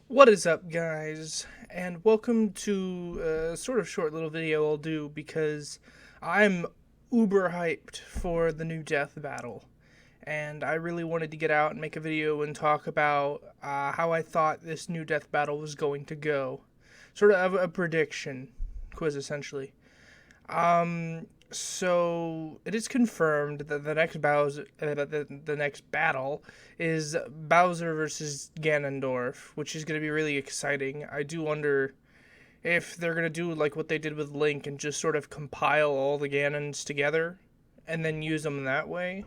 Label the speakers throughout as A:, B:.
A: What is up, guys? And welcome to a sort of short little video I'll do because I'm uber hyped for the new death battle. And I really wanted to get out and make a video and talk about how I thought this new death battle was going to go. Sort of a prediction quiz, essentially. So it is confirmed that the next battle is Bowser versus Ganondorf, which is going to be really exciting. I do wonder if they're going to do like what they did with Link and just sort of compile all the Ganons together and then use them that way,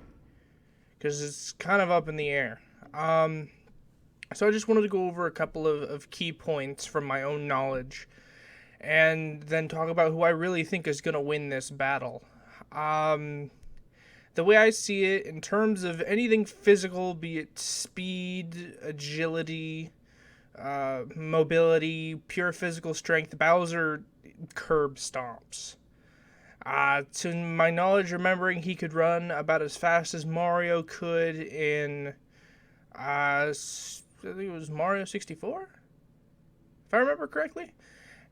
A: because it's kind of up in the air. So I just wanted to go over a couple of key points from my own knowledge and then talk about who I really think is going to win this battle. Um, the way I see it, in terms of anything physical, be it speed, agility, mobility, pure physical strength, Bowser curb stomps. To my knowledge, remembering he could run about as fast as Mario could in, I think it was Mario 64, if I remember correctly.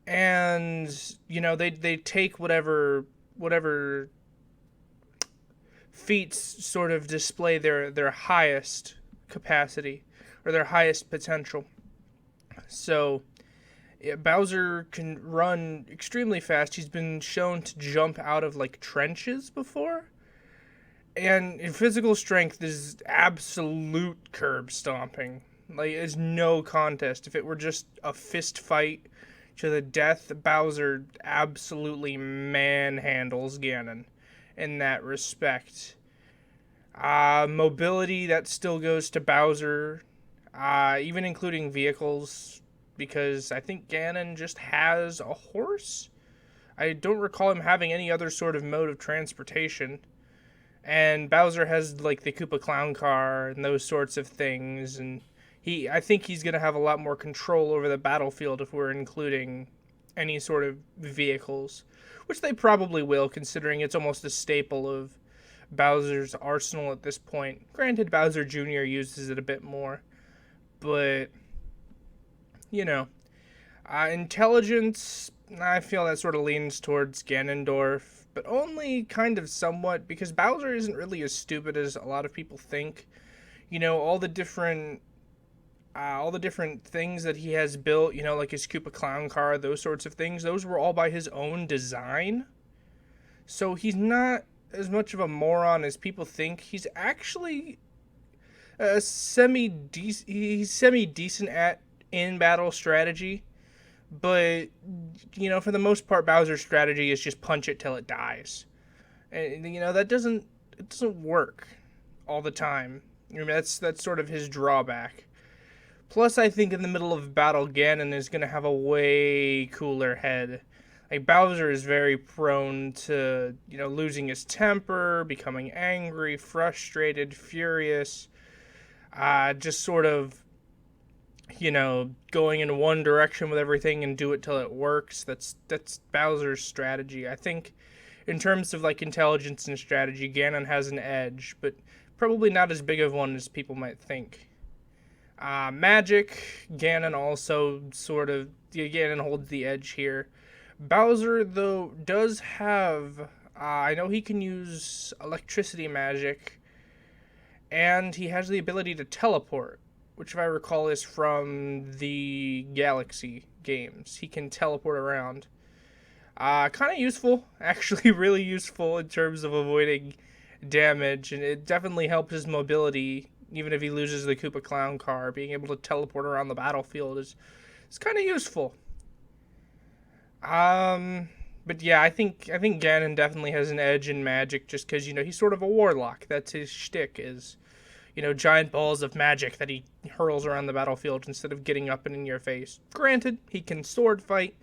A: And they take whatever feats sort of display their highest capacity or their highest potential. So yeah, Bowser can run extremely fast. He's been shown to jump out of like trenches before. And in physical strength is absolute curb stomping. Like, it's no contest. If it were just a fist fight to the death, Bowser absolutely manhandles Ganon in that respect. Mobility, that still goes to Bowser, even including vehicles, because I think Ganon just has a horse. I don't recall him having any other sort of mode of transportation. And Bowser has like the Koopa Clown car and those sorts of things, and I think he's gonna have a lot more control over the battlefield if we're including any sort of vehicles, which they probably will, considering it's almost a staple of Bowser's arsenal at this point. Granted, Bowser Jr. uses it a bit more, but you know, intelligence, I feel that sort of leans towards Ganondorf, but only kind of somewhat, because Bowser isn't really as stupid as a lot of people think. All the different things that he has built, like his Koopa Clown car, those sorts of things, those were all by his own design. So he's not as much of a moron as people think. He's actually he's semi decent at in battle strategy, but for the most part, Bowser's strategy is just punch it till it dies, and that doesn't work all the time. That's sort of his drawback. Plus, I think in the middle of battle, Ganon is going to have a way cooler head. Like, Bowser is very prone to, losing his temper, becoming angry, frustrated, furious, just sort of, going in one direction with everything and do it till it works. That's Bowser's strategy. I think in terms of, like, intelligence and strategy, Ganon has an edge, but probably not as big of one as people might think. Magic, Ganon also Ganon holds the edge here. Bowser, though, does have, I know he can use electricity magic, and he has the ability to teleport, which, if I recall, is from the Galaxy games. He can teleport around. Kind of useful, actually, really useful in terms of avoiding damage, and it definitely helps his mobility. Even if he loses the Koopa Clown car, being able to teleport around the battlefield is kind of useful. But yeah, I think Ganon definitely has an edge in magic, just because he's sort of a warlock. That's his shtick, is giant balls of magic that he hurls around the battlefield instead of getting up and in your face. Granted, he can sword fight,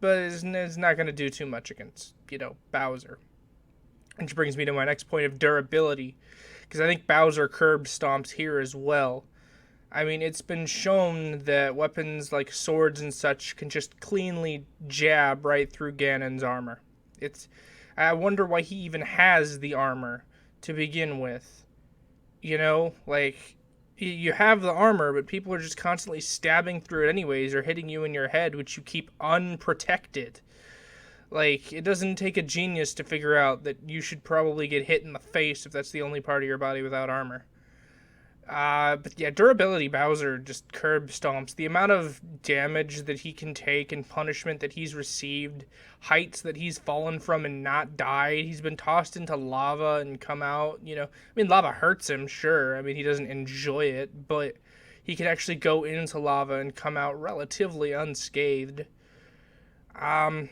A: but is not going to do too much against Bowser. Which brings me to my next point of durability, because I think Bowser curb stomps here as well. I mean, it's been shown that weapons like swords and such can just cleanly jab right through Ganon's armor. I wonder why he even has the armor to begin with. Like, You have the armor, but people are just constantly stabbing through it anyways, or hitting you in your head, which you keep unprotected. Like, it doesn't take a genius to figure out that you should probably get hit in the face if that's the only part of your body without armor. But yeah, durability, Bowser just curb stomps. The amount of damage that he can take and punishment that he's received, heights that he's fallen from and not died. He's been tossed into lava and come out, I mean, lava hurts him, sure. I mean, he doesn't enjoy it, but he can actually go into lava and come out relatively unscathed. Um,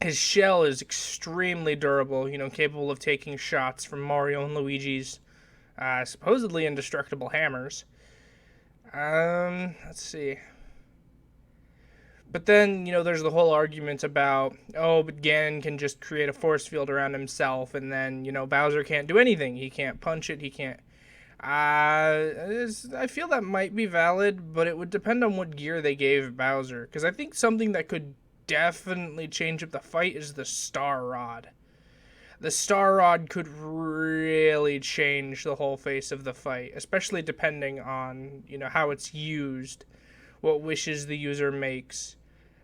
A: his shell is extremely durable, capable of taking shots from Mario and Luigi's supposedly indestructible hammers. Let's see. But then, there's the whole argument about, oh, but Ganon can just create a force field around himself, and then, Bowser can't do anything. He can't punch it, he can't. I feel that might be valid, but it would depend on what gear they gave Bowser. Because I think something that could definitely change up the fight is the Star Rod. The Star Rod could really change the whole face of the fight, especially depending on, how it's used, what wishes the user makes.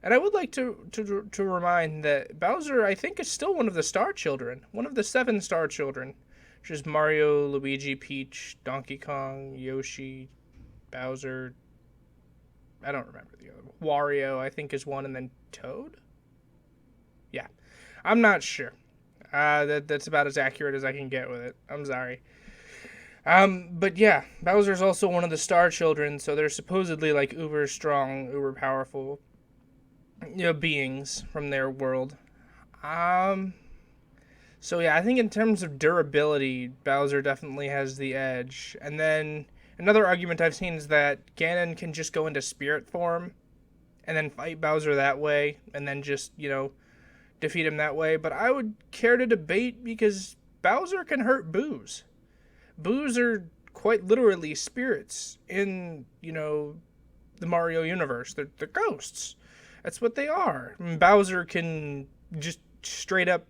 A: And I would like to remind that Bowser, I think, is still one of the Star Children, one of the 7 Star Children, which is Mario, Luigi, Peach, Donkey Kong, Yoshi, Bowser. I don't remember the other one. Wario, I think, is one, and then Toad? Yeah. I'm not sure. That's about as accurate as I can get with it. I'm sorry. But yeah, Bowser's also one of the Star Children, so they're supposedly like uber strong, uber powerful, beings from their world. So yeah, I think in terms of durability, Bowser definitely has the edge. And then another argument I've seen is that Ganon can just go into spirit form and then fight Bowser that way, and then just, defeat him that way. But I would care to debate because Bowser can hurt Boos. Boos are quite literally spirits in, the Mario universe. They're ghosts. That's what they are. And Bowser can just straight up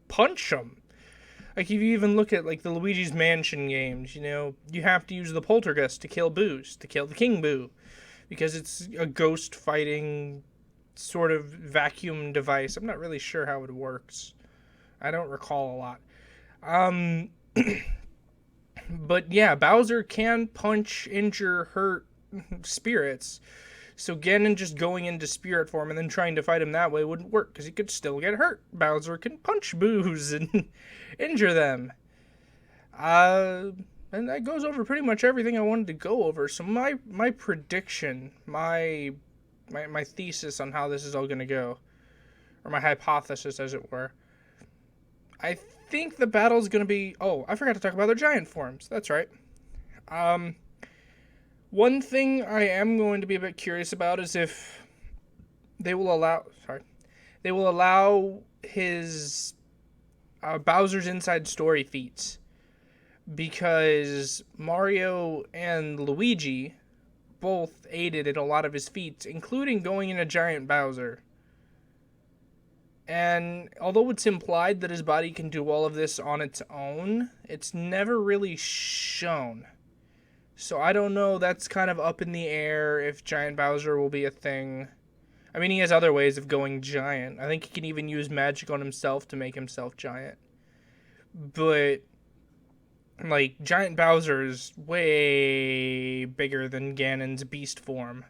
A: punch them. Like, if you even look at, like, the Luigi's Mansion games, you have to use the Poltergust to kill Boos, to kill the King Boo, because it's a ghost fighting sort of vacuum device. I'm not really sure how it works. I don't recall a lot. But yeah, Bowser can punch, injure, hurt spirits. So Ganon just going into spirit form and then trying to fight him that way wouldn't work, because he could still get hurt. Bowser can punch Boos and injure them. And that goes over pretty much everything I wanted to go over. So my prediction, my thesis on how this is all going to go, or my hypothesis, as it were, I think the battle's going to be... Oh, I forgot to talk about their giant forms. That's right. One thing I am going to be a bit curious about is if they will allow... They will allow his... Bowser's Inside Story feats. Because Mario and Luigi both aided in a lot of his feats, including going into Giant Bowser. And although it's implied that his body can do all of this on its own, it's never really shown. So I don't know, that's kind of up in the air if Giant Bowser will be a thing. I mean, he has other ways of going giant. I think he can even use magic on himself to make himself giant. But, like, Giant Bowser is way bigger than Ganon's beast form.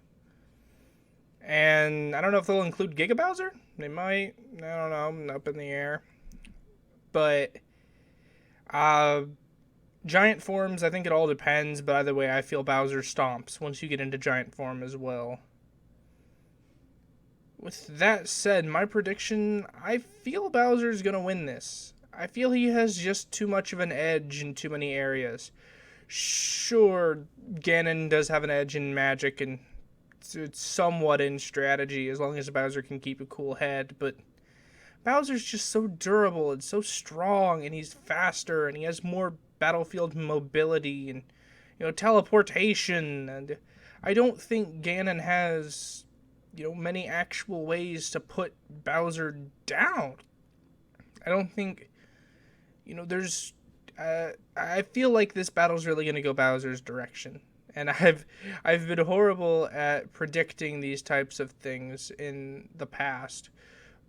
A: And I don't know if they'll include Giga Bowser. They might. I don't know. I'm up in the air. But giant forms, I think it all depends. But either way, I feel Bowser stomps once you get into giant form as well. With that said, my prediction, I feel Bowser's going to win this. I feel he has just too much of an edge in too many areas. Sure, Ganon does have an edge in magic, and it's somewhat in strategy, as long as Bowser can keep a cool head, but Bowser's just so durable and so strong, and he's faster, and he has more battlefield mobility and, teleportation, and I don't think Ganon has, many actual ways to put Bowser down. I don't think, there's I feel like this battle's really gonna go Bowser's direction, and I've been horrible at predicting these types of things in the past,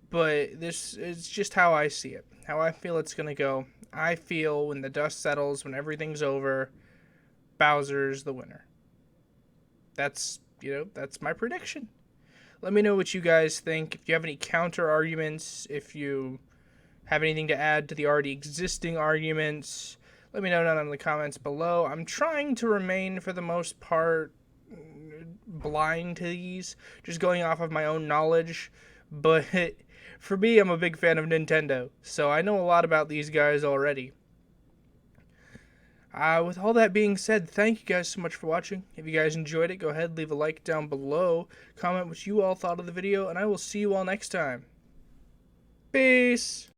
A: but this is just how I see it, how I feel it's gonna go. I feel when the dust settles, when everything's over, Bowser's the winner. That's my prediction. Let me know what you guys think. If you have any counter arguments, if you have anything to add to the already existing arguments, let me know down in the comments below. I'm trying to remain, for the most part, blind to these, just going off of my own knowledge. But for me, I'm a big fan of Nintendo, so I know a lot about these guys already. With all that being said, thank you guys so much for watching. If you guys enjoyed it, go ahead, leave a like down below, comment what you all thought of the video, and I will see you all next time. Peace!